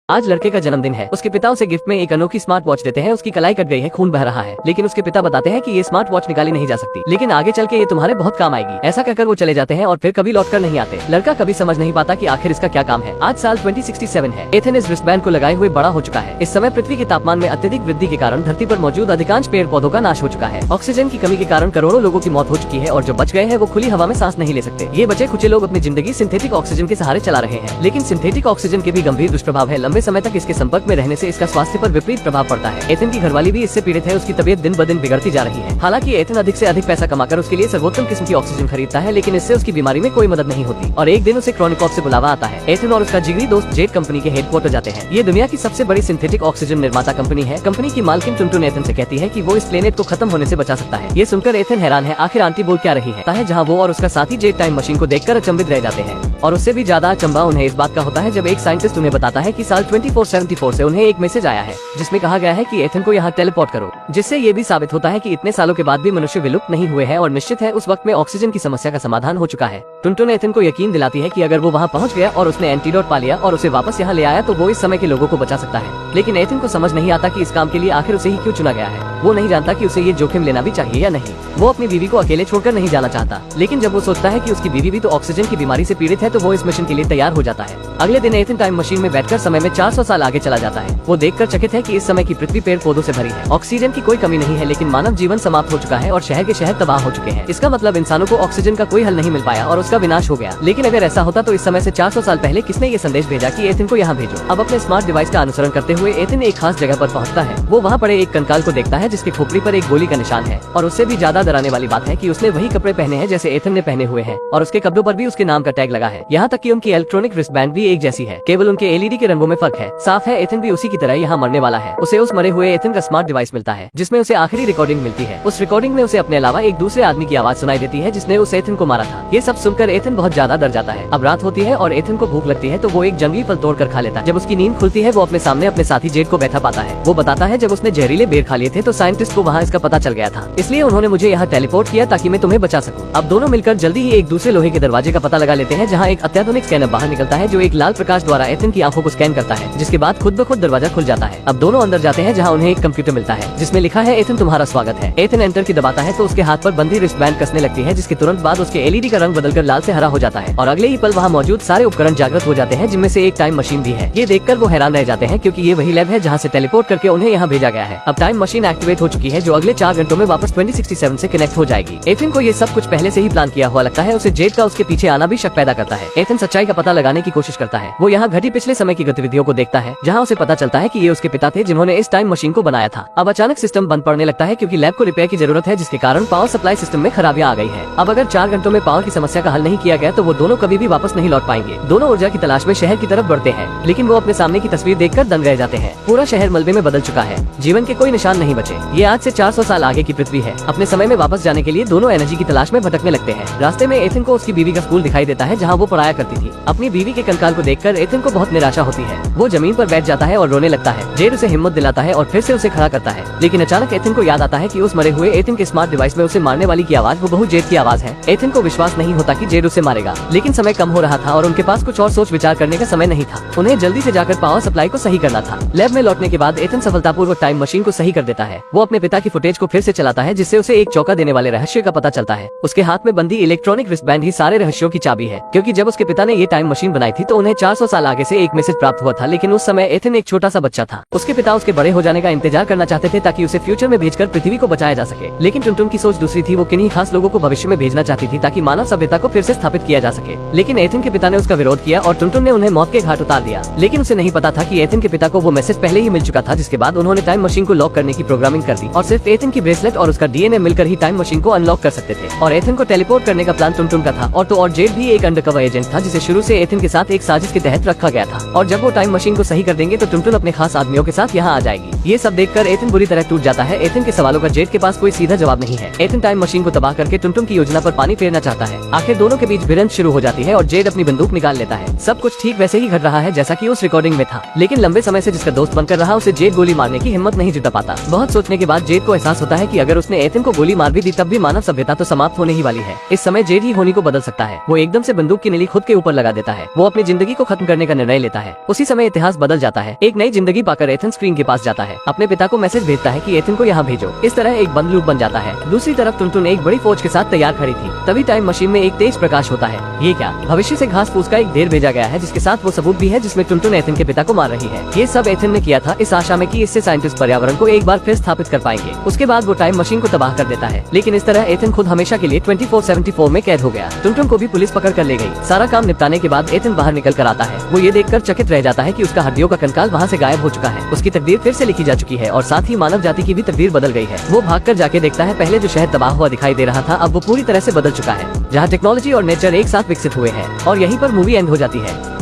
आज लड़के का जन्मदिन है। उसके पिता उसे गिफ्ट में एक अनोखी स्मार्ट वॉच देते हैं। उसकी कलाई कट गई है, खून बह रहा है, लेकिन उसके पिता बताते हैं कि ये स्मार्ट वॉच निकाली नहीं जा सकती, लेकिन आगे चल के ये तुम्हारे बहुत काम आएगी। ऐसा कहकर वो चले जाते हैं और फिर कभी लौटकर नहीं आते। लड़का कभी समझ नहीं पाता कि आखिर इसका क्या काम है। आज साल 2067 है। एथन इस रिस्टबैंड को लगाए हुए बड़ा हो चुका है। इस समय पृथ्वी के तापमान में अत्यधिक वृद्धि के कारण धरती पर मौजूद अधिकांश पेड़ पौधों का नाश हो चुका है। ऑक्सीजन की कमी के कारण करोड़ों लोगों की मौत हो चुकी है और जो बच गए हैं वो खुली हवा में सांस नहीं ले सकते। ये बचे खुचे लोग अपनी जिंदगी सिंथेटिक ऑक्सीजन के सहारे चला रहे हैं, लेकिन सिंथेटिक ऑक्सीजन के भी गंभीर दुष्प्रभाव है। लंबे समय तक इसके संपर्क में रहने से इसका स्वास्थ्य पर विपरीत प्रभाव पड़ता है। एथन की घरवाली भी इससे पीड़ित है। उसकी तबीयत दिन ब दिन बिगड़ती जा रही है। हालांकि एथन अधिक से अधिक पैसा कमाकर उसके लिए सर्वोत्तम किस्म की ऑक्सीजन खरीदता है, लेकिन इससे उसकी बीमारी में कोई मदद नहीं होती और एक दिन उसे क्रोनिकॉप से बुलावा आता है। एथन और उसका जिगरी दोस्त जेट कंपनी के हेडक्वार्टर जाते हैं। ये दुनिया की सबसे बड़ी सिंथेटिक ऑक्सीजन निर्माता कंपनी है। कंपनी की मालकिन टुनटुन एथन से कहती है कि वो इस प्लेनेट को खत्म होने से बचा सकता है। ये सुनकर एथन हैरान है। आखिर आंटी बोल क्या रही है, जहाँ वो और उसका साथी जेट टाइम मशीन को देखकर अचंभित रह जाते हैं। और उससे भी ज्यादा अचंभा उन्हें इस बात का होता है जब एक साइंटिस्ट उन्हें बताता है कि साल 2474 से उन्हें एक मैसेज आया है जिसमें कहा गया है कि एथन को यहाँ टेलीपोर्ट करो, जिससे ये भी साबित होता है कि इतने सालों के बाद भी मनुष्य विलुप्त नहीं हुए हैं और निश्चित है उस वक्त में ऑक्सीजन की समस्या का समाधान हो चुका है। टुनटुन एथन को यकीन दिलाती है कि अगर वो वहाँ पहुँच गया और उसने एंटीडोट पा लिया और उसे वापस यहाँ ले आया तो वो इस समय के लोगों को बचा सकता है। लेकिन एथन को समझ नहीं आता कि इस काम के लिए आखिर उसे ही क्यों चुना गया है। वो नहीं जानता कि उसे ये जोखिम लेना भी चाहिए या नहीं। वो अपनी बीवी को अकेले छोड़कर नहीं जाना चाहता, लेकिन जब वो सोचता है कि उसकी बीवी भी तो ऑक्सीजन की बीमारी से पीड़ित है तो वो इस मिशन के लिए तैयार हो जाता है। अगले दिन एथन टाइम मशीन में बैठकर समय में 400 साल आगे चला जाता है। वो देखकर चकित है कि इस समय की पृथ्वी पेड़ पौधों से भरी है। ऑक्सीजन की कोई कमी नहीं है, लेकिन मानव जीवन समाप्त हो चुका है और शहर के शहर तबाह हो चुके हैं। इसका मतलब इंसानों को ऑक्सीजन का कोई हल नहीं मिल पाया और उसका विनाश हो गया। लेकिन अगर ऐसा होता तो इस समय से 400 साल पहले किसने ये संदेश भेजा कि एथन को यहाँ भेजो। अब अपने स्मार्ट डिवाइस का अनुसरण करते हुए एथन एक खास जगह पर पहुँचता है। वो वहाँ पड़े एक कंकाल को देखता है जिसकी खोपड़ी पर एक गोली का निशान है। और उससे भी ज्यादा डराने वाली बात है कि उसने वही कपड़े पहने हैं जैसे एथन ने पहने हुए हैं और उसके कपड़ों पर भी उसके नाम का टैग लगा है। यहाँ तक कि उनकी इलेक्ट्रॉनिक रिस्टबैंड भी एक जैसी है, केवल उनके एलईडी के रंगों में फर्क है। साफ है एथन भी उसी की तरह यहाँ मरने वाला है। उसे उस मरे हुए एथन का स्मार्ट डिवाइस मिलता है जिसमें उसे आखिरी रिकॉर्डिंग मिलती है। उस रिकॉर्डिंग में उसे अपने अलावा एक दूसरे आदमी की आवाज सुनाई देती है जिसने उस एथन को मारा था। ये सब सुनकर एथन बहुत ज्यादा डर जाता है। अब रात होती है और एथन को भूख लगती है तो वो एक जंगली फल तोड़ कर खा लेता है। जब उसकी नींद खुलती है वो अपने सामने अपने साथी जेट को बैठा पाता है। वो बताता है जब उसने जहरीले बेर खा लिए थे तो साइंटिस्ट को वहाँ इसका पता चल गया था, इसलिए उन्होंने मुझे यहाँ टेलीपोर्ट किया ताकि मैं तुम्हें बचा सकूं। अब दोनों मिलकर जल्दी ही एक दूसरे लोहे के दरवाजे का पता लगा लेते हैं जहाँ एक अत्याधुनिक स्कैनर बाहर निकलता है जो एक लाल प्रकाश द्वारा एथन की आंखों को स्कैन करता है, जिसके बाद खुद ब खुद दरवाजा खुल जाता है। अब दोनों अंदर जाते हैं जहाँ उन्हें एक कंप्यूटर मिलता है जिसमें लिखा है एथन तुम्हारा स्वागत है। एथन एंटर की दबाता है तो उसके हाथ पर बंधी रिस्टबैंड कसने लगती है, जिसके तुरंत बाद उसके एलईडी का रंग बदलकर लाल से हरा हो जाता है और अगले ही पल वहाँ मौजूद सारे उपकरण जागृत हो जाते हैं, जिनमें से एक टाइम मशीन भी है। ये देखकर वो हैरान रह जाते हैं क्योंकि ये वही लैब है जहाँ से टेलीपोर्ट करके उन्हें यहाँ भेजा गया है। अब टाइम मशीन एक्टिवेट हो चुकी है जो अगले 4 घंटों में वापस 2067 से कनेक्ट हो जाएगी। एथन को ये सब कुछ पहले से ही प्लान किया हुआ लगता है। उसे जेट का उसके पीछे आना भी शक पैदा करता है। एथन सच्चाई का पता लगाने की कोशिश करता है। वो यहाँ घटी पिछले समय की गतिविधियों को देखता है जहाँ उसे पता चलता है कि ये उसके पिता थे जिन्होंने इस टाइम मशीन को बनाया था। अब अचानक सिस्टम बंद पड़ने लगता है क्योंकि लैब को रिपेयर की जरूरत है, जिसके कारण पावर सप्लाई सिस्टम में खराबियां आ गई है। अब अगर 4 घंटों में पावर की समस्या का हल नहीं किया गया तो वो दोनों कभी भी वापस नहीं लौट पाएंगे। दोनों ऊर्जा की तलाश में शहर की तरफ बढ़ते हैं, लेकिन वो अपने सामने की तस्वीर देखकर दंग रह जाते हैं। पूरा शहर मलबे में बदल चुका है, जीवन के कोई निशान नहीं बचे। ये आज से 400 साल आगे की पृथ्वी है। अपने समय में वापस जाने के लिए दोनों एनर्जी की तलाश में भटकने लगते हैं। रास्ते में एथन को उसकी बीवी का स्कूल दिखाई देता है जहाँ वो पढ़ाया करती थी। अपनी बीवी के कंकाल को देखकर एथन को बहुत निराशा होती है। वो जमीन पर बैठ जाता है और रोने लगता है। जेड उसे हिम्मत दिलाता है और फिर से उसे खड़ा करता है, लेकिन अचानक एथन को याद आता है कि उस मरे हुए एथन के स्मार्ट डिवाइस में उसे मारने वाली की आवाज वो बहु जेड की आवाज है। एथन को विश्वास नहीं होता कि जेड उसे मारेगा, लेकिन समय कम हो रहा था और उनके पास कुछ और सोच विचार करने का समय नहीं था। उन्हें जल्दी से जाकर पावर सप्लाई को सही करना था। लैब में लौटने के बाद एथन सफलतापूर्वक टाइम मशीन को सही कर देता है। वो अपने पिता की फुटेज को फिर से चलाता है जिससे उसे एक चौंका देने वाले रहस्य का पता चलता है। उसके हाथ में बंधी इलेक्ट्रॉनिक रिस्टबैंड ही सारे रहस्यों की चाबी है, क्योंकि जब उसके पिता ने ये टाइम मशीन बनाई थी तो उन्हें 400 साल आगे से एक मैसेज प्राप्त हुआ था, लेकिन उस समय एथन एक छोटा सा बच्चा था। उसके पिता उसके बड़े हो जाने का इंतजार करना चाहते थे ताकि उसे फ्यूचर में भेजकर पृथ्वी को बचाया जा सके, लेकिन टुनटुन की सोच दूसरी थी। वो किन्हीं खास लोगों को भविष्य में भेजना चाहती थी ताकि मानव सभ्यता को फिर से स्थापित किया जा सके। लेकिन एथन के पिता ने उसका विरोध किया और टुनटुन ने उन्हें मौत के घाट उतार दिया। लेकिन उसे नहीं पता था कि एथन के पिता को वो मैसेज पहले ही मिल चुका था, जिसके बाद उन्होंने टाइम मशीन को लॉक करने की प्रोग्रामिंग कर दी और सिर्फ एथन की ब्रेसलेट और उसका डीएनए मिलकर ही टाइम मशीन को अनलॉक कर सकते थे। और एथन को टेलीपोर्ट करने का प्लान टुनटुन का था और जेड भी एक अंडरकवर एजेंट था जिसे शुरू से एथन के साथ एक साजिश के तहत रखा गया था। और जब वो टाइम मशीन को सही कर देंगे तो टुनटुन अपने खास आदमियों के साथ यहाँ आ जाएगी। ये सब देखकर एथन बुरी तरह टूट जाता है। एथन के सवालों का जेड के पास कोई सीधा जवाब नहीं है। एथन टाइम मशीन को तबाह करके टुनटुन की योजना पर पानी फेरना चाहता है। आखिर दोनों के बीच भिड़ंत शुरू हो जाती है और जेड अपनी बंदूक निकाल लेता है। सब कुछ ठीक वैसे ही घट रहा है जैसा कि उस रिकॉर्डिंग में था, लेकिन लंबे समय से जिसका दोस्त बनकर रहा उसे जेड गोली मारने की हिम्मत नहीं जुटा पाता। बहुत सोचने के बाद जेड को एहसास होता है कि अगर उसने एथन को गोली मार भी दी तब भी मानव सभ्यता तो समाप्त होने ही वाली है। इस समय जेड ही होनी को बदल सकता है। वो एकदम से बंदूक की नली खुद के ऊपर लगा देता है। वो अपनी जिंदगी को खत्म करने का निर्णय लेता है। उसी समय इतिहास बदल जाता है। एक नई जिंदगी पाकर एथन स्क्रीन के पास जाता है। अपने पिता को मैसेज भेजता है कि एथन को यहाँ भेजो। इस तरह एक बंद लूप बन जाता है। दूसरी तरफ टुनटुन एक बड़ी फौज के साथ तैयार खड़ी थी। तभी टाइम मशीन में एक तेज प्रकाश होता है। ये क्या? भविष्य से घास फूस का एक ढेर भेजा गया है, जिसके साथ वो सबूत भी है जिसमें टुनटुन एथन के पिता को मार रही है। ये सब एथन ने किया था इस आशा में कि इससे साइंटिस्ट पर्यावरण को एक बार फिर स्थापित कर पाएंगे। उसके बाद वो टाइम मशीन को तबाह कर देता है। लेकिन इस तरह एथन खुद हमेशा के लिए 2474 में कैद हो गया। टुनटुन को भी पुलिस पकड़ कर ले गई। सारा काम निपटाने के बाद एथन बाहर निकल कर आता है। वो ये देखकर चकित रह जाता है कि उसका हड्डियों का कंकाल वहाँ से गायब हो चुका है। उसकी तकदीर फिर से लिखी जा चुकी है और साथ ही मानव जाति की भी तकदीर बदल गई है। वो भागकर जाके देखता है पहले जो शहर तबाह हुआ दिखाई दे रहा था अब वो पूरी तरह से बदल चुका है, जहाँ टेक्नोलॉजी और नेचर एक साथ विकसित हुए हैं। और यहीं पर मूवी एंड हो जाती है।